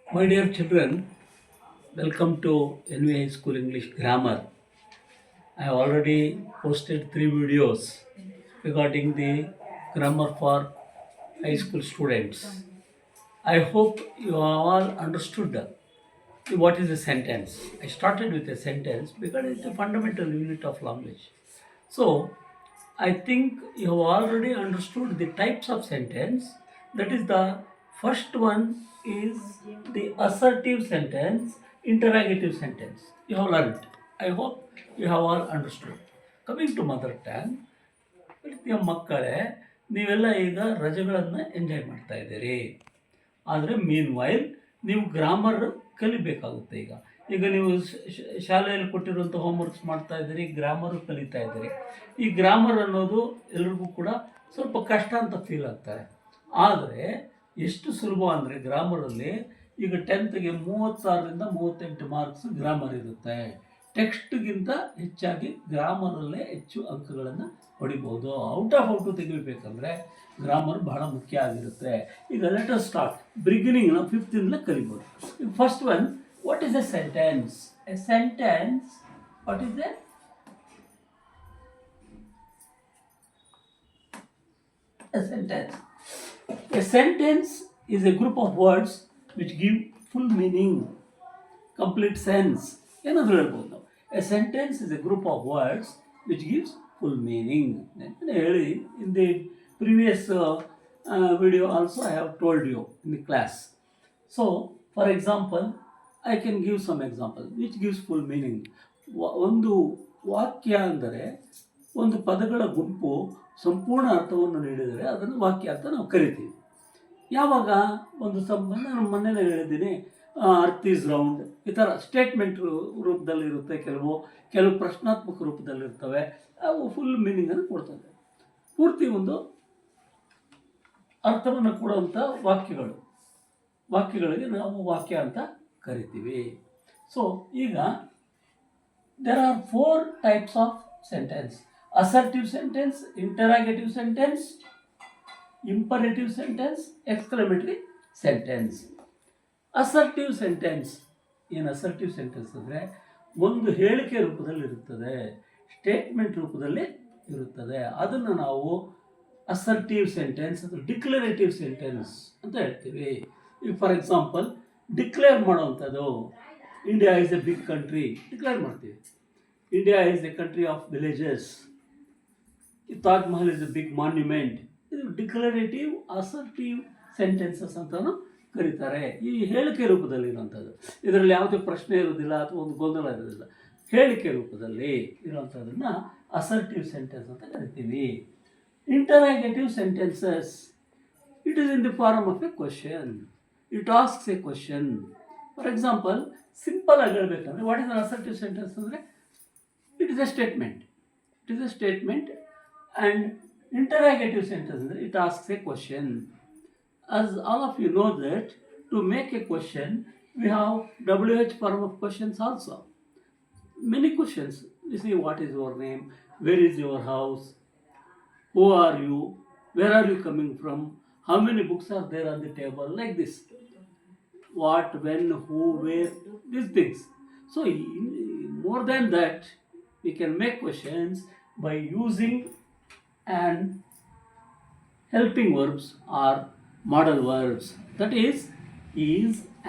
My dear children, welcome to NVI School English Grammar. I have already posted 3 videos regarding the grammar for high school students. I hope you have all understood what is a sentence. I started with a sentence because it's a fundamental unit of language. So, I think you have already understood the types of sentence. That is, the first one is the assertive sentence, interrogative sentence. You have learned. I hope you have all understood. Coming to mother tongue, ಪ್ರೀತಿಯ ಮಕ್ಕಳೇ, ನೀವೆಲ್ಲ ಈಗ ರಜೆಗಳನ್ನು enjoy ಮಾಡ್ತಾ ಇದ್ದೀರಿ. ಆದರೆ ಮೀನ್ while ನೀವು grammar ಕಲಿಬೇಕಾಗುತ್ತೆ. ಈಗ ಈಗ ನೀವು ಶಾಲೆಯಲ್ಲಿ ಕೊಟ್ಟಿರುವಂಥ ಹೋಮ್ವರ್ಕ್ಸ್ ಮಾಡ್ತಾ ಇದ್ದೀರಿ, ಗ್ರಾಮರು ಕಲಿತಾ ಇದ್ದೀರಿ. ಈ ಗ್ರಾಮರ್ ಅನ್ನೋದು ಎಲ್ರಿಗೂ ಕೂಡ ಸ್ವಲ್ಪ ಕಷ್ಟ ಅಂತ ಫೀಲ್ ಆಗ್ತಾರೆ. ಆದರೆ ಎಷ್ಟು ಸುಲಭ ಅಂದರೆ ಗ್ರಾಮರಲ್ಲಿ ಈಗ 10th 36ರಿಂದ 38 ಮಾರ್ಕ್ಸ್ ಗ್ರಾಮರ್ ಇರುತ್ತೆ. ಟೆಕ್ಸ್ಟ್ಗಿಂತ ಹೆಚ್ಚಾಗಿ ಗ್ರಾಮರಲ್ಲೇ ಹೆಚ್ಚು ಅಂಕಗಳನ್ನು ಹೊಡಿಬೋದು. ಔಟ್ ಆಫ್ ಔಟು ತೆಗಿಬೇಕಂದ್ರೆ ಗ್ರಾಮರ್ ಬಹಳ ಮುಖ್ಯ ಆಗಿರುತ್ತೆ. ಈಗ ಲೆಟ್ ಅಸ್ ಸ್ಟಾರ್ಟ್. ಬಿಗಿನಿಂಗ್ ನಾವು 5th ಕಲಿಬೋದು. First one, what is A sentence? A sentence, what is a sentence? A sentence is a group of words which give full meaning, complete sense. ಏನಾದರೂ ಹೇಳ್ಬೋದು ನಾವು. A sentence is a group of words which gives full meaning. ಹೇಳಿ, in the previous video also I have told you in the class. So for example, I can give some example which gives full meaning. ಒಂದು ವಾಕ್ಯ ಅಂದರೆ ಒಂದು ಪದಗಳ ಗುಂಪು ಸಂಪೂರ್ಣ ಅರ್ಥವನ್ನು ನೀಡಿದರೆ ಅದನ್ನು ವಾಕ್ಯ ಅಂತ ನಾವು ಕರಿತೀವಿ. ಯಾವಾಗ ಒಂದು ನಾನು ಮೊನ್ನೆ ಹೇಳಿದ್ದೀನಿ, ಅರ್ತ್ ಈಸ್ ರೌಂಡ್, ಈ ಥರ ಸ್ಟೇಟ್ಮೆಂಟ್ ರೂಪದಲ್ಲಿರುತ್ತೆ, ಕೆಲವು ಪ್ರಶ್ನಾತ್ಮಕ ರೂಪದಲ್ಲಿರ್ತವೆ. ಅವು ಫುಲ್ ಮೀನಿಂಗನ್ನು ಕೊಡ್ತವೆ. ಪೂರ್ತಿ ಒಂದು ಅರ್ಥವನ್ನು ಕೊಡುವಂಥ ವಾಕ್ಯಗಳಿಗೆ ನಾವು ವಾಕ್ಯ ಅಂತ ಕರಿತೀವಿ. ಸೊ ಈಗ there are 4 types of sentence: assertive sentence, interrogative sentence, imperative sentence, exclamatory sentence. Assertive sentence ಏನು? ಅಸರ್ಟಿವ್ ಸೆಂಟೆನ್ಸ್ ಅಂದರೆ ಒಂದು ಹೇಳಿಕೆ ರೂಪದಲ್ಲಿ ಇರುತ್ತದೆ, ಸ್ಟೇಟ್ಮೆಂಟ್ ರೂಪದಲ್ಲಿ ಇರುತ್ತದೆ. ಅದನ್ನು ನಾವು ಅಸರ್ಟಿವ್ ಸೆಂಟೆನ್ಸ್ ಅಥವಾ ಡಿಕ್ಲರೇಟಿವ್ ಸೆಂಟೆನ್ಸ್ ಅಂತ ಹೇಳ್ತೀವಿ. ಈಗ ಫಾರ್ ಎಕ್ಸಾಂಪಲ್, ಡಿಕ್ಲೇರ್ ಮಾಡುವಂಥದ್ದು, India is a big country, declare ಮಾಡ್ತೀವಿ. India is a country of villages. Taj Mahal is a big monument. ಇದು ಡಿಕ್ಲರೇಟಿವ್ ಅಸರ್ಟಿವ್ ಸೆಂಟೆನ್ಸಸ್ ಅಂತಲೂ ಕರೀತಾರೆ. ಈ ಹೇಳಿಕೆ ರೂಪದಲ್ಲಿ ಇರುವಂಥದ್ದು. ಇದರಲ್ಲಿ ಯಾವುದೇ ಪ್ರಶ್ನೆ ಇರೋದಿಲ್ಲ ಅಥವಾ ಒಂದು ಗೊಂದಲ ಇರೋದಿಲ್ಲ. ಹೇಳಿಕೆ ರೂಪದಲ್ಲಿ ಇರುವಂಥದ್ದನ್ನು ಅಸರ್ಟಿವ್ ಸೆಂಟೆನ್ಸ್ ಅಂತ ಕರಿತೀವಿ. Interrogative sentences, it is in the form of a question. It asks a question. For example, simple ಆಗಿ ಹೇಳಬೇಕಂದ್ರೆ what is an assertive sentence ಅಂದರೆ it is a statement. It is a statement. And interrogative sentence ಅಂದರೆ it asks a question. As all of you know that to make a question, we have WH form of questions also. Many questions. You see, what is your name? Where is your house? Who are you? Where are you coming from? How many books are there on the table? Like this. What, when, who, where, these things. So more than that, we can make questions by using and helping verbs or modal verbs. That is,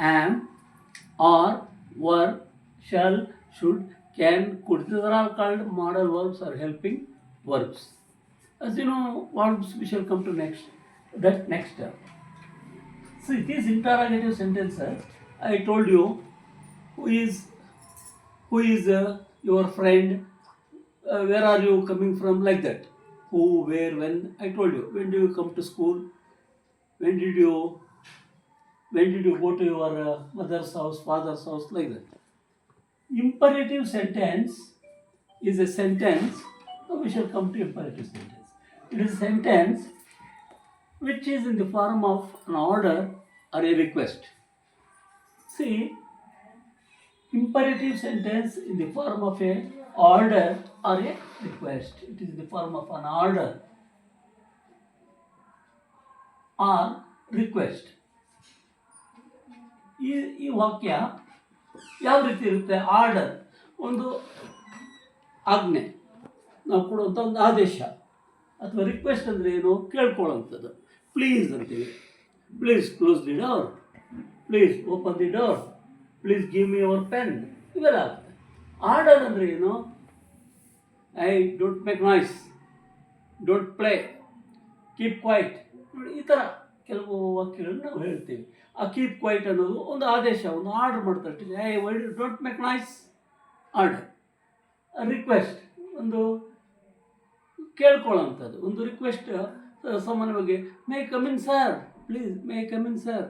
am, are, were, shall, should, can, could. These are all called modal verbs or helping verbs. As you know, verbs we shall come to next. See, these interrogative sentences, I told you, who is your friend, where are you coming from, like that. Who, where, when. I told you, when do you come to school? When did you go to your mother's house, father's house, like that. Imperative sentence is a sentence. Now we shall come to imperative sentence. It is a sentence which is in the form of an order or a request. See, imperative sentence in the form of a order or a request. It is in the form of an order or request. ಈ ಈ ವಾಕ್ಯ ಯಾವ ರೀತಿ ಇರುತ್ತೆ? Order, ಒಂದು ಆಜ್ಞೆ, ನಾವು ಕೊಡುವಂಥ ಒಂದು ಆದೇಶ ಅಥವಾ ರಿಕ್ವೆಸ್ಟ್ ಅಂದರೆ ಏನು? ಕೇಳ್ಕೊಳ್ಳೋವಂಥದ್ದು. ಪ್ಲೀಸ್ ಅಂತೀವಿ, please close the door, please open the door, please give me your pen, ಇವೆಲ್ಲ ಆಗುತ್ತೆ. ಆರ್ಡರ್ ಅಂದರೆ ಏನು? I don't make noise, don't play, keep quiet, ನೋಡಿ ಈ ಥರ ಕೆಲವು ವಾಕ್ಯಗಳನ್ನು ನಾವು ಹೇಳ್ತೀವಿ. ಆ ಕೀಪ್ ಕ್ವೈಟ್ ಅನ್ನೋದು ಒಂದು ಆದೇಶ, ಒಂದು ಆರ್ಡರ್ ಮಾಡ್ತಾರೆ. I don't make noise, order. Request ಒಂದು ಕೇಳ್ಕೊಳ್ಳೋವಂಥದ್ದು, ಒಂದು ರಿಕ್ವೆಸ್ಟ್. ಸಾಮಾನ್ಯವಾಗಿ may come in sir, please may come in sir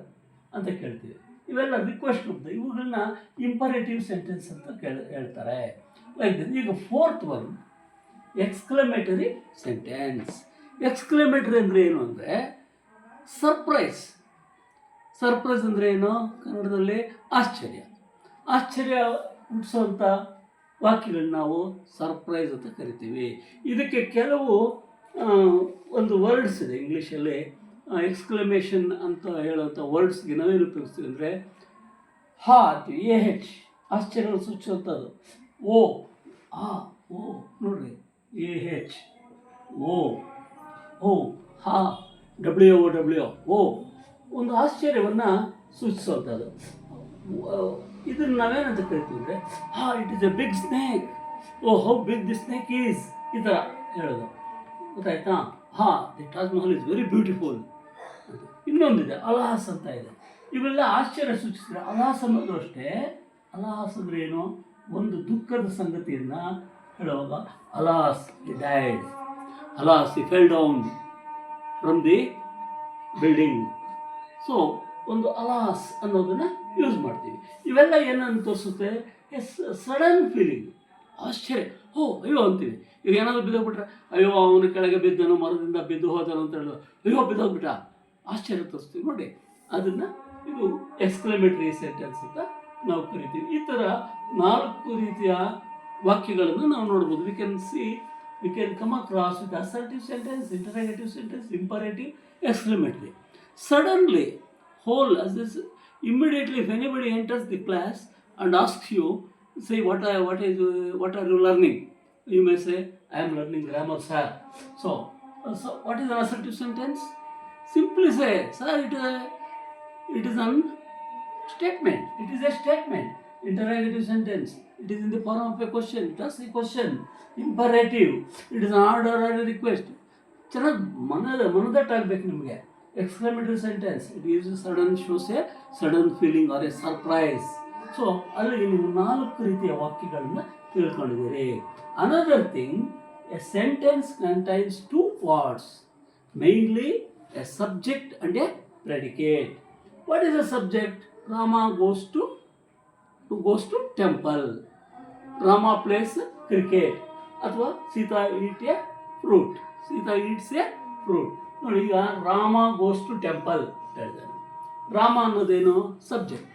ಅಂತ ಕೇಳ್ತೀವಿ. ಇವೆಲ್ಲ ರಿಕ್ವೆಸ್ಟ್ ಅಂತ. ಇವುಗಳನ್ನ ಇಂಪರೇಟಿವ್ ಸೆಂಟೆನ್ಸ್ ಅಂತ ಹೇಳ್ತಾರೆ. Like this. ಈಗ fourth one, exclamatory sentence. Exclamatory ಅಂದರೆ ಏನು ಅಂದರೆ ಸರ್ಪ್ರೈಸ್. ಸರ್ಪ್ರೈಸ್ ಅಂದರೆ ಏನು? ಕನ್ನಡದಲ್ಲಿ ಆಶ್ಚರ್ಯ. ಆಶ್ಚರ್ಯ ಹುಟ್ಟಿಸೋವಂಥ ವಾಕ್ಯಗಳನ್ನ ನಾವು ಸರ್ಪ್ರೈಸ್ ಅಂತ ಕರಿತೀವಿ. ಇದಕ್ಕೆ ಕೆಲವು ಒಂದು ವರ್ಡ್ಸ್ ಇದೆ ಇಂಗ್ಲೀಷಲ್ಲಿ. ಎಕ್ಸ್ಕ್ಲಮೇಷನ್ ಅಂತ ಹೇಳೋವಂಥ ವರ್ಡ್ಸ್ಗೆ ನಾವೇನು ಉಪಯೋಗಿಸ್ತೀವಿ ಅಂದರೆ ಹಾ ಅಂತೀವಿ, AH, ಆಶ್ಚರ್ಯವನ್ನು ಸೂಚಿಸುವಂಥದ್ದು. ಓ, ಆ, ಓ, ನೋಡ್ರಿ, AH, ಓ, ಹಾ, WO, ಓ, ಒಂದು ಆಶ್ಚರ್ಯವನ್ನು ಸೂಚಿಸುವಂಥದ್ದು. ಇದನ್ನು ನಾವೇನಂತ ಕರಿತೀವಿ ಅಂದರೆ it is a big snake, oh how big the snake is, ಈ ಥರ ಹೇಳೋದು. ಗೊತ್ತಾಯ್ತಾ? The Taj Mahal is very beautiful. ಇನ್ನೊಂದಿದೆ ಅಲಾಸ್ ಅಂತ ಇದೆ. ಇವೆಲ್ಲ ಆಶ್ಚರ್ಯ ಸೂಚಿಸಿದ್ರೆ, ಅಲಾಸ್ ಅನ್ನೋದು ಅಷ್ಟೇ. ಅಲಾಸ್ ಅಂದರೆ ಏನು? ಒಂದು ದುಃಖದ ಸಂಗತಿಯನ್ನು ಹೇಳುವಾಗ alas he died, alas he fell down from the building. So ಒಂದು ಅಲಾಸ್ ಅನ್ನೋದನ್ನು ಯೂಸ್ ಮಾಡ್ತೀವಿ. ಇವೆಲ್ಲ ಏನನ್ನು ತೋರಿಸುತ್ತೆ? ಸಡನ್ ಫೀಲಿಂಗ್, ಆಶ್ಚರ್ಯ. ಅಯ್ಯೋ ಅಂತೀವಿ. ಈಗ ಏನಾದರೂ ಬಿದ್ದೋಗ್ಬಿಟ್ರೆ, ಅಯ್ಯೋ ಅವನ ಕೆಳಗೆ ಬಿದ್ದನು, ಮರದಿಂದ ಬಿದ್ದು ಹೋದನು ಅಂತ ಹೇಳೋದು, ಅಯ್ಯೋ ಬಿದ್ದೋಗ್ಬಿಟ್ಟ, ಆಶ್ಚರ್ಯ ತೋರಿಸ್ತೀವಿ. ನೋಡಿ, ಅದನ್ನು ಇದು ಎಕ್ಸ್ಕ್ಲಮೇಟರಿ ಸೆಂಟೆನ್ಸ್ ಅಂತ ನಾವು ಕರಿತೀವಿ. ಈ ಥರ 4 ರೀತಿಯ ವಾಕ್ಯಗಳನ್ನು ನಾವು ನೋಡ್ಬೋದು. We can come across with assertive sentence, interrogative sentence, imperative, exclamatory. Suddenly, whole as this, immediately if anybody enters the class and asks you, say what are you learning, you may say I am learning grammar, sir. So what is an assertive sentence? Simply say, sir, it is an statement, it is a statement. Interrogative sentence, it is in the form of a question, it asks a question. Imperative, it is an order or a request. ಚೆನ್ನಾಗಿ ಮನದಟ್ಟಾಗಬೇಕು ನಿಮಗೆ. Exclamatory sentence, it is sudden, shows a sudden feeling or a surprise. So ಅಲ್ಲಿ ನೀವು 4 ರೀತಿಯ ವಾಕ್ಯಗಳನ್ನು ತಿಳ್ಕೊಂಡಿದ್ದೀರಿ. Another thing, a sentence contains 2 parts, mainly a subject and a predicate. What is a subject? Rama goes to temple. Rama plays cricket. ಅಥವಾ Sita eats a fruit. ನೋಡಿ, ಈಗ Rama goes to temple ಹೇಳಿದ್ದಾನೆ. ರಾಮ ಅನ್ನೋದೇನು? Subject.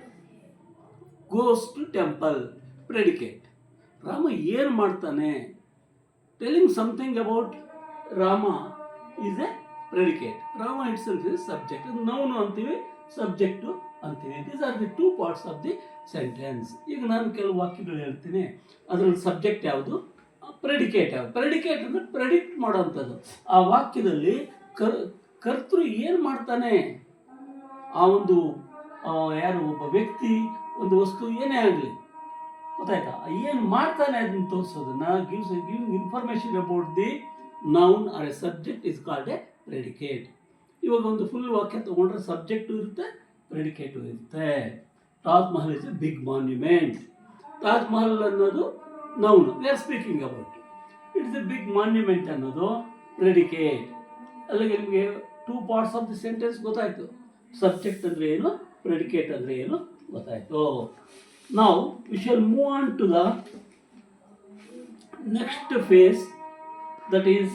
Goes to temple, predicate. Rama ಏನು ಮಾಡ್ತಾನೆ? Telling something about Rama is a predicate. Rama itself is subject. Noun ಅಂತೀವಿ, subject ಅಂತೀವಿ. These are the 2 parts of the sentence. ಈಗ ನಾನು ಕೆಲವು ವಾಕ್ಯಗಳು ಹೇಳ್ತೀನಿ. ಅದರಲ್ಲಿ ಸಬ್ಜೆಕ್ಟ್ ಯಾವುದು, ಪ್ರೆಡಿಕೇಟ್ ಯಾವುದು. ಪ್ರೆಡಿಕೇಟ್ ಅಂದರೆ ಪ್ರೆಡಿಕ್ಟ್ ಮಾಡೋವಂಥದ್ದು. ಆ ವಾಕ್ಯದಲ್ಲಿ ಕರ್ತೃ ಏನು ಮಾಡ್ತಾನೆ, ಆ ಒಂದು ಯಾರು ಒಬ್ಬ ವ್ಯಕ್ತಿ, ಒಂದು ವಸ್ತು ಏನೇ ಆಗಲಿ, ಗೊತ್ತಾಯ್ತಾ, ಏನು ಮಾಡ್ತಾನೆ ಅದನ್ನು ತೋರಿಸೋದನ್ನ giving information about the noun or a subject is called a predicate. ಇವಾಗ ಒಂದು ಫುಲ್ ವಾಕ್ಯ ತೊಗೊಂಡ್ರೆ ಸಬ್ಜೆಕ್ಟು ಇರುತ್ತೆ, ಪ್ರೆಡಿಕೇಟು ಇರುತ್ತೆ. Taj Mahal is a big monument. Taj Mahal ಅನ್ನೋದು noun, we are speaking about. It's a big monument ಅನ್ನೋದು ಪ್ರೆಡಿಕೇಟ್. ಅಲ್ಲಿಗೆ ನಿಮಗೆ 2 parts ಆಫ್ ದಿ ಸೆಂಟೆನ್ಸ್ ಗೊತ್ತಾಯಿತು. ಸಬ್ಜೆಕ್ಟ್ ಅಂದರೆ ಏನು, ಪ್ರೆಡಿಕೇಟ್ ಅಂದರೆ ಏನು ಗೊತ್ತಾಯಿತು. ನಾವು we shall move on to the next face, that is